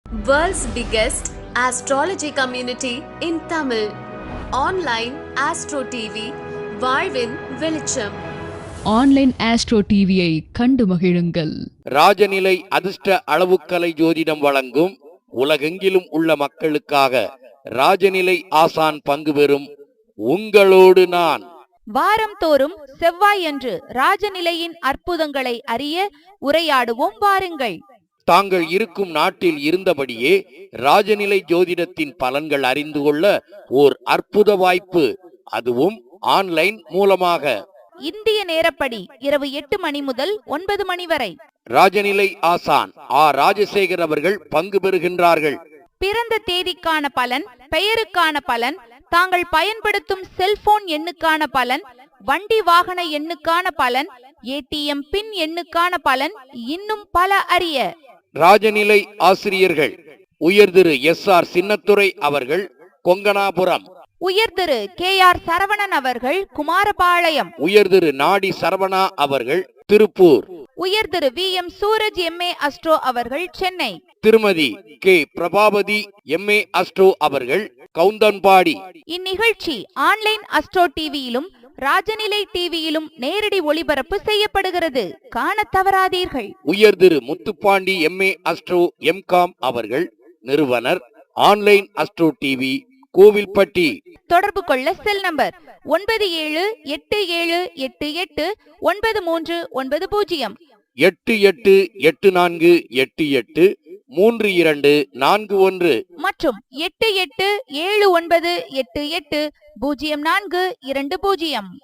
World's biggest astrology community in Tamil. Online Astro TV, வாழ்வின் வெளிச்சம். Online astro டிவியை கண்டு மகிழுங்கள். ராஜநிலை அதிர்ஷ்ட அளவுக்கலை ஜோதிடம் வழங்கும் உலகெங்கிலும் உள்ள மக்களுக்காக ராஜநிலை ஆசான் பங்கு பெறும் உங்களோடு நான். வாரம் தோறும் செவ்வாயன்று ராஜநிலையின் அற்புதங்களை அறிய உரையாடுவோம் வாருங்கள். தாங்கள் இருக்கும் நாட்டில் இருந்தபடியே ராஜநிலை ஜோதிடத்தின் பலன்கள் அறிந்து கொள்ள ஓர் அற்புத வாய்ப்பு, அதுவும் ஆன்லைன் மூலமாக. இந்திய நேரப்படி இரவு 8 மணி முதல் 9 மணி வரை ராஜநிலை ஆசான் ராஜசேகர் அவர்கள் பங்கு பெறுகின்றார்கள். பிறந்த தேதிக்கான பலன், பெயருக்கான பலன், தாங்கள் பயன்படுத்தும் செல்போன் எண்ணுக்கான பலன், வண்டி வாகன எண்ணுக்கான பலன், ஏடிஎம் பின் எண்ணுக்கான பலன், இன்னும் பல அறிய ராஜநிலை ஆசிரியர்கள் உயர் திரு SR சின்னத்துரை அவர்கள் கொங்கனாபுரம், உயர் திரு KR சரவணன் அவர்கள் குமாரபாளையம், உயர் திரு நாடி சரவணா அவர்கள் திருப்பூர், உயர் திரு VM சூரஜ் MA அஸ்ட்ரோ அவர்கள் சென்னை, திருமதி K பிரபாவதி MA அஸ்ட்ரோ அவர்கள் கவுந்தன்பாடி. இந்நிகழ்ச்சி ஆன்லைன் அஸ்ட்ரோ டிவியிலும் ராஜநிலை டிவியிலும் நேரடி ஒளிபரப்பு செய்யப்படுகிறது. காண தவறாதீர்கள். உயர் திரு முத்துப்பாண்டி MA அஸ்ட்ரோ MCom அவர்கள் நிறுவனர், ஆன்லைன் அஸ்ட்ரோ டிவி, கோவில்பட்டி. தொடர்பு கொள்ள செல் நம்பர் 9787889390 8884883241 மற்றும் 8879880420.